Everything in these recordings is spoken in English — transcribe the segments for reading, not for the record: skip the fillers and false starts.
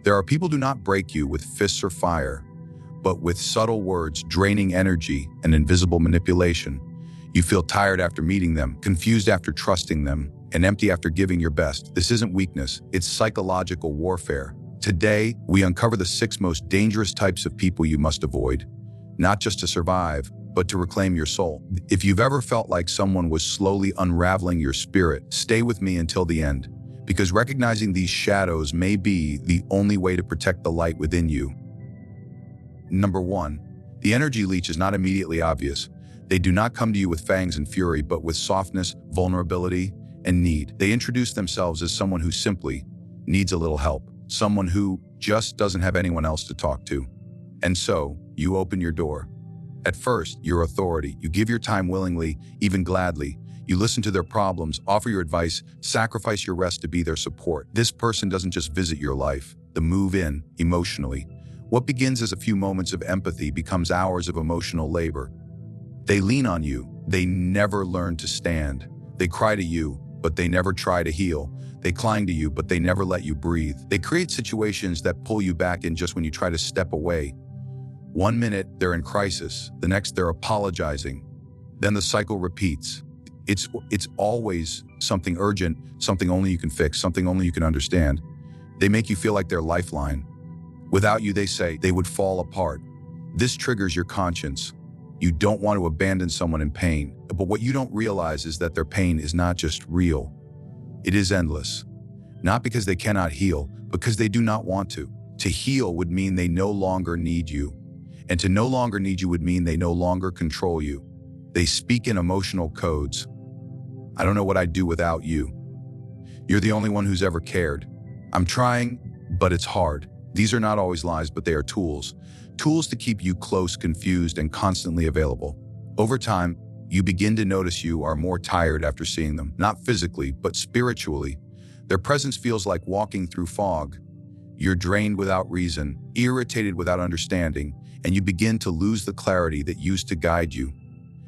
There are people who do not break you with fists or fire, but with subtle words, draining energy, and invisible manipulation. You feel tired after meeting them, confused after trusting them, and empty after giving your best. This isn't weakness, it's psychological warfare. Today, we uncover the 6 most dangerous types of people you must avoid, not just to survive, but to reclaim your soul. If you've ever felt like someone was slowly unraveling your spirit, stay with me until the end, because recognizing these shadows may be the only way to protect the light within you. Number 1, the energy leech is not immediately obvious. They do not come to you with fangs and fury, but with softness, vulnerability, and need. They introduce themselves as someone who simply needs a little help, someone who just doesn't have anyone else to talk to. And so, you open your door. At first, you're authority. You give your time willingly, even gladly. You listen to their problems, offer your advice, sacrifice your rest to be their support. This person doesn't just visit your life, they move in emotionally. What begins as a few moments of empathy becomes hours of emotional labor. They lean on you. They never learn to stand. They cry to you, but they never try to heal. They cling to you, but they never let you breathe. They create situations that pull you back in just when you try to step away. One minute, they're in crisis. The next, they're apologizing. Then the cycle repeats. It's always something urgent, something only you can fix, something only you can understand. They make you feel like they're lifeline. Without you, they say, they would fall apart. This triggers your conscience. You don't want to abandon someone in pain, but what you don't realize is that their pain is not just real. It is endless. Not because they cannot heal, because they do not want to. To heal would mean they no longer need you. And to no longer need you would mean they no longer control you. They speak in emotional codes. I don't know what I'd do without you. You're the only one who's ever cared. I'm trying, but it's hard. These are not always lies, but they are tools. Tools to keep you close, confused, and constantly available. Over time, you begin to notice you are more tired after seeing them, not physically, but spiritually. Their presence feels like walking through fog. You're drained without reason, irritated without understanding, and you begin to lose the clarity that used to guide you.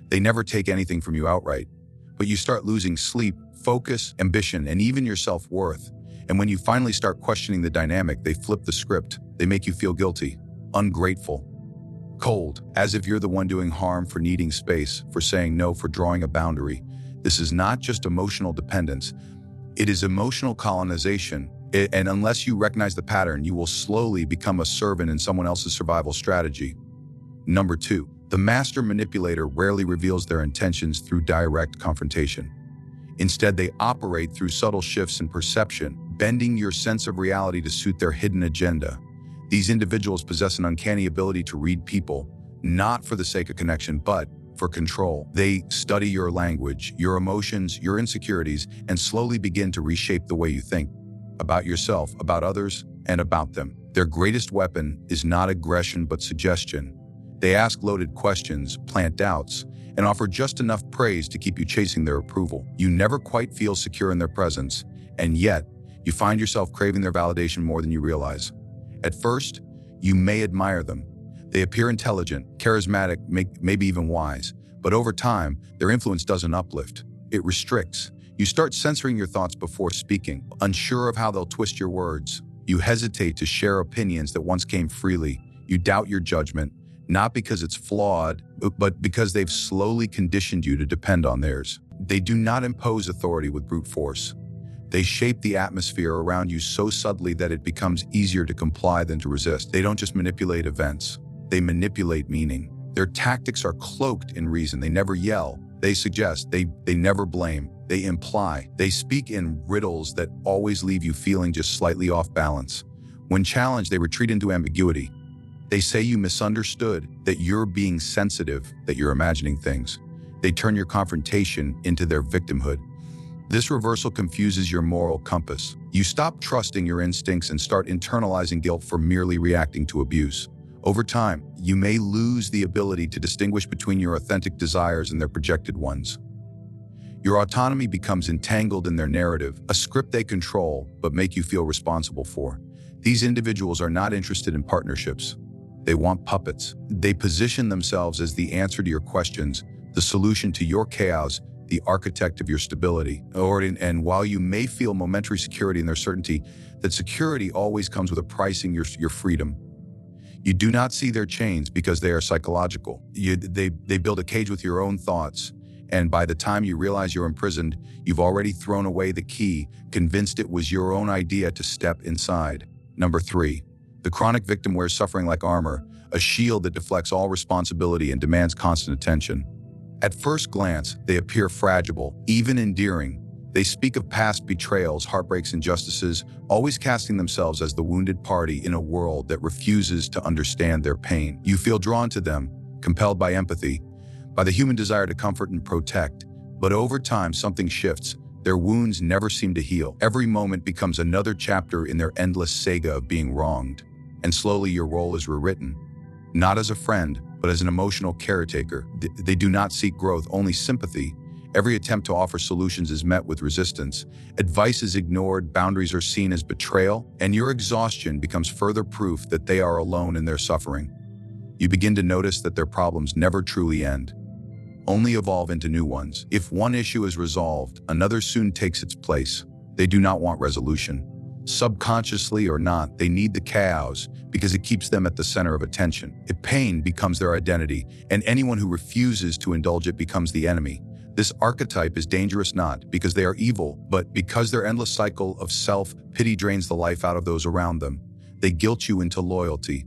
They never take anything from you outright, but you start losing sleep, focus, ambition, and even your self-worth. And when you finally start questioning the dynamic, they flip the script. They make you feel guilty, ungrateful, cold, as if you're the one doing harm for needing space, for saying no, for drawing a boundary. This is not just emotional dependence. It is emotional colonization. And unless you recognize the pattern, you will slowly become a servant in someone else's survival strategy. Number 2, the master manipulator rarely reveals their intentions through direct confrontation. Instead, they operate through subtle shifts in perception, bending your sense of reality to suit their hidden agenda. These individuals possess an uncanny ability to read people, not for the sake of connection, but for control. They study your language, your emotions, your insecurities, and slowly begin to reshape the way you think about yourself, about others, and about them. Their greatest weapon is not aggression, but suggestion. They ask loaded questions, plant doubts, and offer just enough praise to keep you chasing their approval. You never quite feel secure in their presence, and yet, you find yourself craving their validation more than you realize. At first, you may admire them. They appear intelligent, charismatic, maybe even wise, but over time, their influence doesn't uplift. It restricts. You start censoring your thoughts before speaking, unsure of how they'll twist your words. You hesitate to share opinions that once came freely. You doubt your judgment, not because it's flawed, but because they've slowly conditioned you to depend on theirs. They do not impose authority with brute force. They shape the atmosphere around you so subtly that it becomes easier to comply than to resist. They don't just manipulate events, they manipulate meaning. Their tactics are cloaked in reason. They never yell, they suggest, they never blame, they imply. They speak in riddles that always leave you feeling just slightly off balance. When challenged, they retreat into ambiguity. They say you misunderstood, that you're being sensitive, that you're imagining things. They turn your confrontation into their victimhood. This reversal confuses your moral compass. You stop trusting your instincts and start internalizing guilt for merely reacting to abuse. Over time, you may lose the ability to distinguish between your authentic desires and their projected ones. Your autonomy becomes entangled in their narrative, a script they control but make you feel responsible for. These individuals are not interested in partnerships. They want puppets. They position themselves as the answer to your questions, the solution to your chaos, the architect of your stability. And while you may feel momentary security in their certainty, that security always comes with a pricing your freedom. You do not see their chains because they are psychological. They build a cage with your own thoughts, and by the time you realize you're imprisoned, you've already thrown away the key, convinced it was your own idea to step inside. Number 3, the chronic victim wears suffering like armor, a shield that deflects all responsibility and demands constant attention. At first glance, they appear fragile, even endearing. They speak of past betrayals, heartbreaks, injustices, always casting themselves as the wounded party in a world that refuses to understand their pain. You feel drawn to them, compelled by empathy, by the human desire to comfort and protect. But over time, something shifts. Their wounds never seem to heal. Every moment becomes another chapter in their endless saga of being wronged. And slowly your role is rewritten. Not as a friend, but as an emotional caretaker. They do not seek growth, only sympathy. Every attempt to offer solutions is met with resistance. Advice is ignored, boundaries are seen as betrayal, and your exhaustion becomes further proof that they are alone in their suffering. You begin to notice that their problems never truly end, only evolve into new ones. If one issue is resolved, another soon takes its place. They do not want resolution. Subconsciously or not, they need the chaos because it keeps them at the center of attention. If pain becomes their identity, and anyone who refuses to indulge it becomes the enemy. This archetype is dangerous not because they are evil, but because their endless cycle of self-pity drains the life out of those around them. They guilt you into loyalty.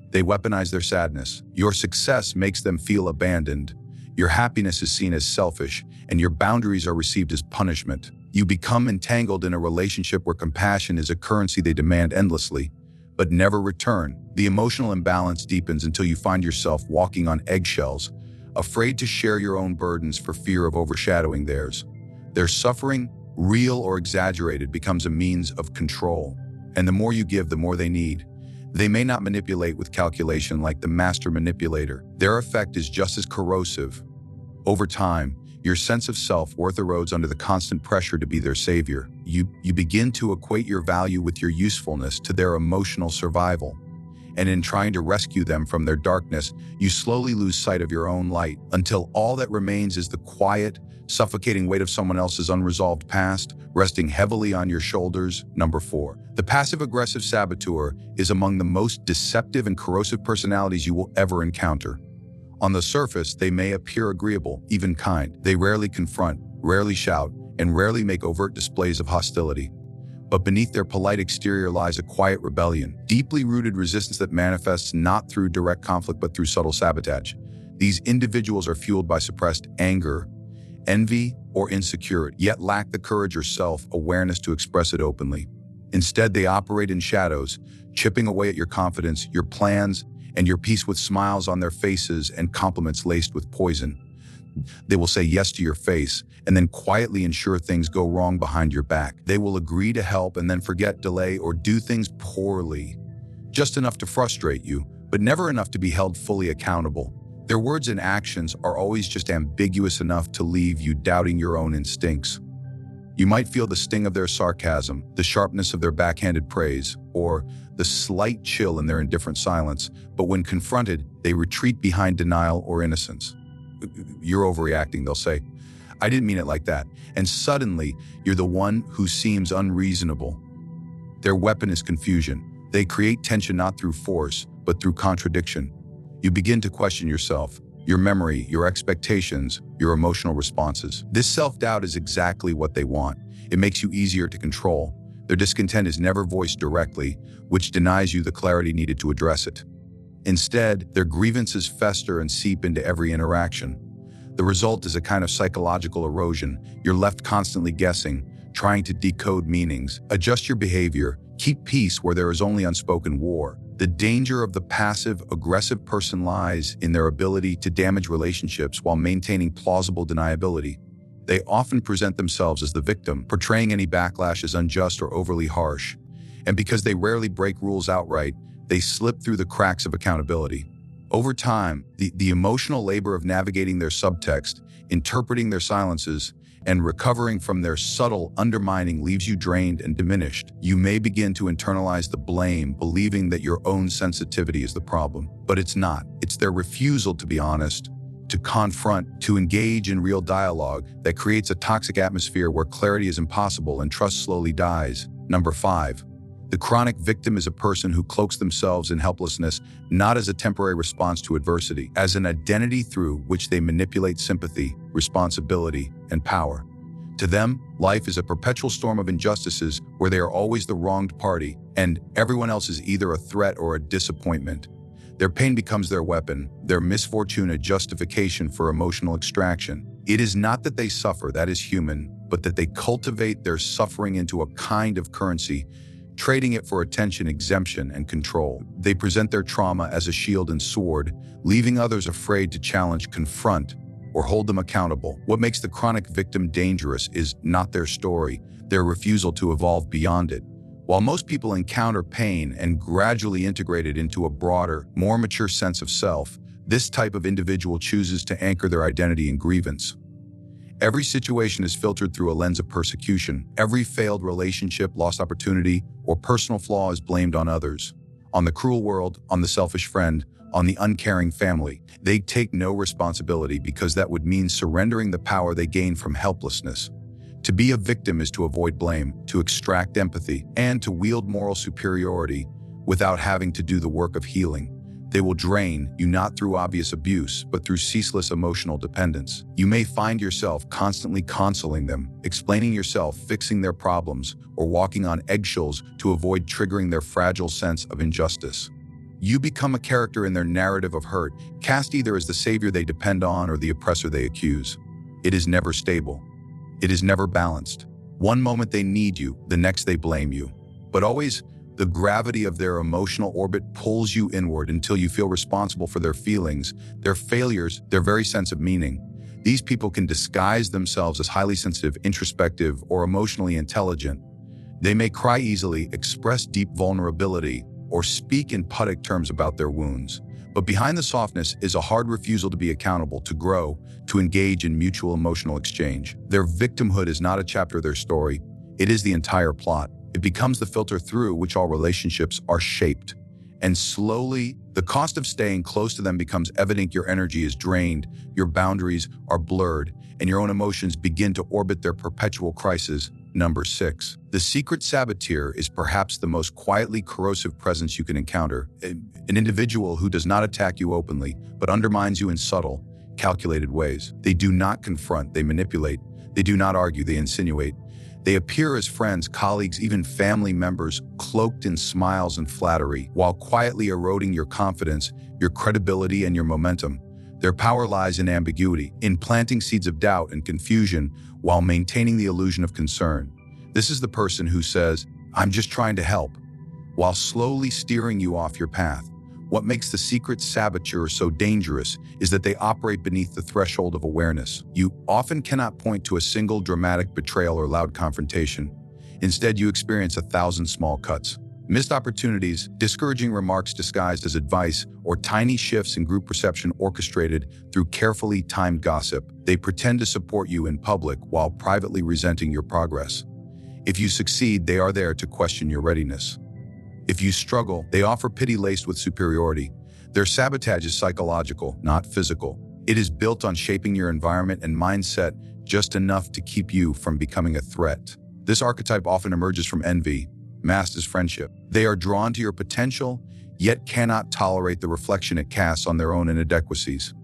They weaponize their sadness. Your success makes them feel abandoned. Your happiness is seen as selfish, and your boundaries are received as punishment. You become entangled in a relationship where compassion is a currency they demand endlessly, but never return. The emotional imbalance deepens until you find yourself walking on eggshells, afraid to share your own burdens for fear of overshadowing theirs. Their suffering, real or exaggerated, becomes a means of control. And the more you give, the more they need. They may not manipulate with calculation like the master manipulator. Their effect is just as corrosive. Over time, your sense of self-worth erodes under the constant pressure to be their savior. You begin to equate your value with your usefulness to their emotional survival. And in trying to rescue them from their darkness, you slowly lose sight of your own light until all that remains is the quiet, suffocating weight of someone else's unresolved past, resting heavily on your shoulders. Number 4. The passive-aggressive saboteur is among the most deceptive and corrosive personalities you will ever encounter. On the surface, they may appear agreeable, even kind. They rarely confront, rarely shout, and rarely make overt displays of hostility. But beneath their polite exterior lies a quiet rebellion, deeply rooted resistance that manifests not through direct conflict but through subtle sabotage. These individuals are fueled by suppressed anger, envy, or insecurity, yet lack the courage or self-awareness to express it openly. Instead, they operate in shadows, chipping away at your confidence, your plans, and your peace with smiles on their faces and compliments laced with poison. They will say yes to your face and then quietly ensure things go wrong behind your back. They will agree to help and then forget, delay, or do things poorly, just enough to frustrate you, but never enough to be held fully accountable. Their words and actions are always just ambiguous enough to leave you doubting your own instincts. You might feel the sting of their sarcasm, the sharpness of their backhanded praise, or the slight chill in their indifferent silence, but when confronted, they retreat behind denial or innocence. You're overreacting, they'll say. I didn't mean it like that. And suddenly, you're the one who seems unreasonable. Their weapon is confusion. They create tension not through force, but through contradiction. You begin to question yourself, your memory, your expectations, your emotional responses. This self-doubt is exactly what they want. It makes you easier to control. Their discontent is never voiced directly, which denies you the clarity needed to address it. Instead, their grievances fester and seep into every interaction. The result is a kind of psychological erosion. You're left constantly guessing, trying to decode meanings, adjust your behavior, keep peace where there is only unspoken war. The danger of the passive-aggressive person lies in their ability to damage relationships while maintaining plausible deniability. They often present themselves as the victim, portraying any backlash as unjust or overly harsh. And because they rarely break rules outright, they slip through the cracks of accountability. Over time, the emotional labor of navigating their subtext, interpreting their silences, and recovering from their subtle undermining leaves you drained and diminished. You may begin to internalize the blame, believing that your own sensitivity is the problem. But it's not. It's their refusal to be honest, to confront, to engage in real dialogue that creates a toxic atmosphere where clarity is impossible and trust slowly dies. Number 5. The chronic victim is a person who cloaks themselves in helplessness, not as a temporary response to adversity, as an identity through which they manipulate sympathy, responsibility, and power. To them, life is a perpetual storm of injustices where they are always the wronged party, and everyone else is either a threat or a disappointment. Their pain becomes their weapon, their misfortune a justification for emotional extraction. It is not that they suffer, that is human, but that they cultivate their suffering into a kind of currency, trading it for attention, exemption, and control. They present their trauma as a shield and sword, leaving others afraid to challenge, confront, or hold them accountable. What makes the chronic victim dangerous is not their story, their refusal to evolve beyond it. While most people encounter pain and gradually integrate it into a broader, more mature sense of self, this type of individual chooses to anchor their identity in grievance. Every situation is filtered through a lens of persecution. Every failed relationship, lost opportunity, or personal flaw is blamed on others. On the cruel world, on the selfish friend, on the uncaring family. They take no responsibility because that would mean surrendering the power they gain from helplessness. To be a victim is to avoid blame, to extract empathy, and to wield moral superiority without having to do the work of healing. They will drain you not through obvious abuse, but through ceaseless emotional dependence. You may find yourself constantly consoling them, explaining yourself, fixing their problems, or walking on eggshells to avoid triggering their fragile sense of injustice. You become a character in their narrative of hurt, cast either as the savior they depend on or the oppressor they accuse. It is never stable. It is never balanced. One moment they need you, the next they blame you. But always, the gravity of their emotional orbit pulls you inward until you feel responsible for their feelings, their failures, their very sense of meaning. These people can disguise themselves as highly sensitive, introspective, or emotionally intelligent. They may cry easily, express deep vulnerability, or speak in pudic terms about their wounds. But behind the softness is a hard refusal to be accountable, to grow, to engage in mutual emotional exchange. Their victimhood is not a chapter of their story. It is the entire plot. It becomes the filter through which all relationships are shaped. And slowly, the cost of staying close to them becomes evident. Your energy is drained, your boundaries are blurred, and your own emotions begin to orbit their perpetual crisis. Number 6. The secret saboteur is perhaps the most quietly corrosive presence you can encounter. An individual who does not attack you openly, but undermines you in subtle, calculated ways. They do not confront, they manipulate. They do not argue, they insinuate. They appear as friends, colleagues, even family members, cloaked in smiles and flattery, while quietly eroding your confidence, your credibility, and your momentum. Their power lies in ambiguity, in planting seeds of doubt and confusion while maintaining the illusion of concern. This is the person who says, "I'm just trying to help," while slowly steering you off your path. What makes the secret saboteur so dangerous is that they operate beneath the threshold of awareness. You often cannot point to a single dramatic betrayal or loud confrontation. Instead, you experience 1,000 small cuts. Missed opportunities, discouraging remarks disguised as advice, or tiny shifts in group perception orchestrated through carefully timed gossip. They pretend to support you in public while privately resenting your progress. If you succeed, they are there to question your readiness. If you struggle, they offer pity laced with superiority. Their sabotage is psychological, not physical. It is built on shaping your environment and mindset just enough to keep you from becoming a threat. This archetype often emerges from envy, masked as friendship. They are drawn to your potential, yet cannot tolerate the reflection it casts on their own inadequacies.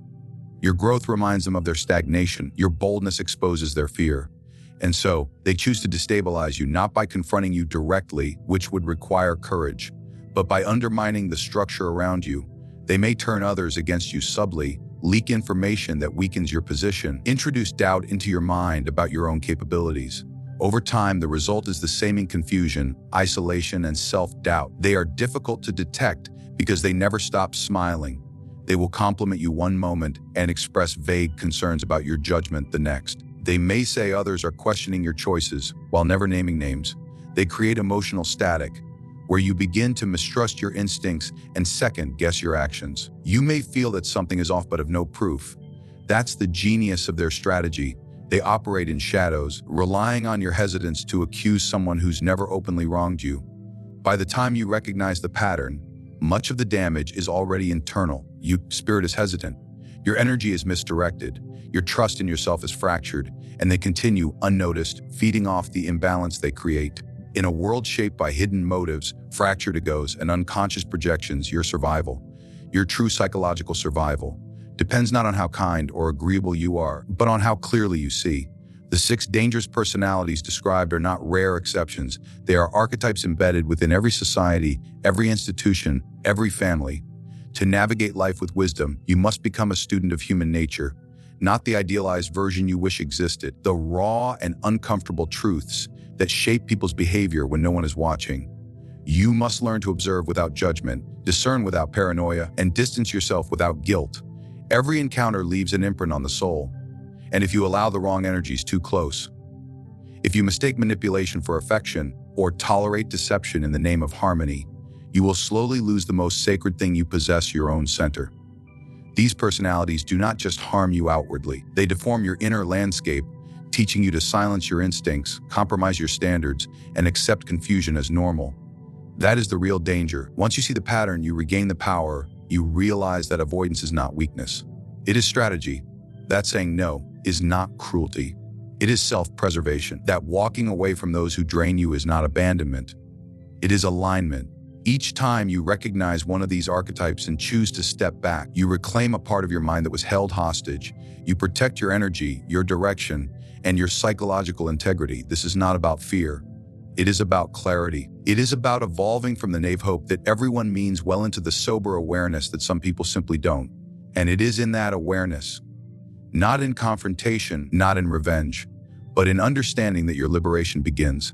Your growth reminds them of their stagnation. Your boldness exposes their fear. And so, they choose to destabilize you not by confronting you directly, which would require courage, but by undermining the structure around you. They may turn others against you subtly, leak information that weakens your position, introduce doubt into your mind about your own capabilities. Over time, the result is the same confusion, isolation, and self-doubt. They are difficult to detect because they never stop smiling. They will compliment you one moment and express vague concerns about your judgment the next. They may say others are questioning your choices while never naming names. They create emotional static, where you begin to mistrust your instincts and second-guess your actions. You may feel that something is off but have no proof. That's the genius of their strategy. They operate in shadows, relying on your hesitance to accuse someone who's never openly wronged you. By the time you recognize the pattern, much of the damage is already internal. Your spirit is hesitant. Your energy is misdirected. Your trust in yourself is fractured, and they continue unnoticed, feeding off the imbalance they create. In a world shaped by hidden motives, fractured egos, and unconscious projections, your survival, your true psychological survival, depends not on how kind or agreeable you are, but on how clearly you see. The 6 dangerous personalities described are not rare exceptions. They are archetypes embedded within every society, every institution, every family. To navigate life with wisdom, you must become a student of human nature, not the idealized version you wish existed, the raw and uncomfortable truths that shape people's behavior when no one is watching. You must learn to observe without judgment, discern without paranoia, and distance yourself without guilt. Every encounter leaves an imprint on the soul. And if you allow the wrong energies too close, if you mistake manipulation for affection or tolerate deception in the name of harmony, you will slowly lose the most sacred thing you possess, your own center. These personalities do not just harm you outwardly, they deform your inner landscape, teaching you to silence your instincts, compromise your standards, and accept confusion as normal. That is the real danger. Once you see the pattern, you regain the power, you realize that avoidance is not weakness. It is strategy. That saying no is not cruelty. It is self-preservation. That walking away from those who drain you is not abandonment. It is alignment. Each time you recognize one of these archetypes and choose to step back, you reclaim a part of your mind that was held hostage. You protect your energy, your direction, and your psychological integrity. This is not about fear. It is about clarity. It is about evolving from the naive hope that everyone means well into the sober awareness that some people simply don't. And it is in that awareness, not in confrontation, not in revenge, but in understanding that your liberation begins.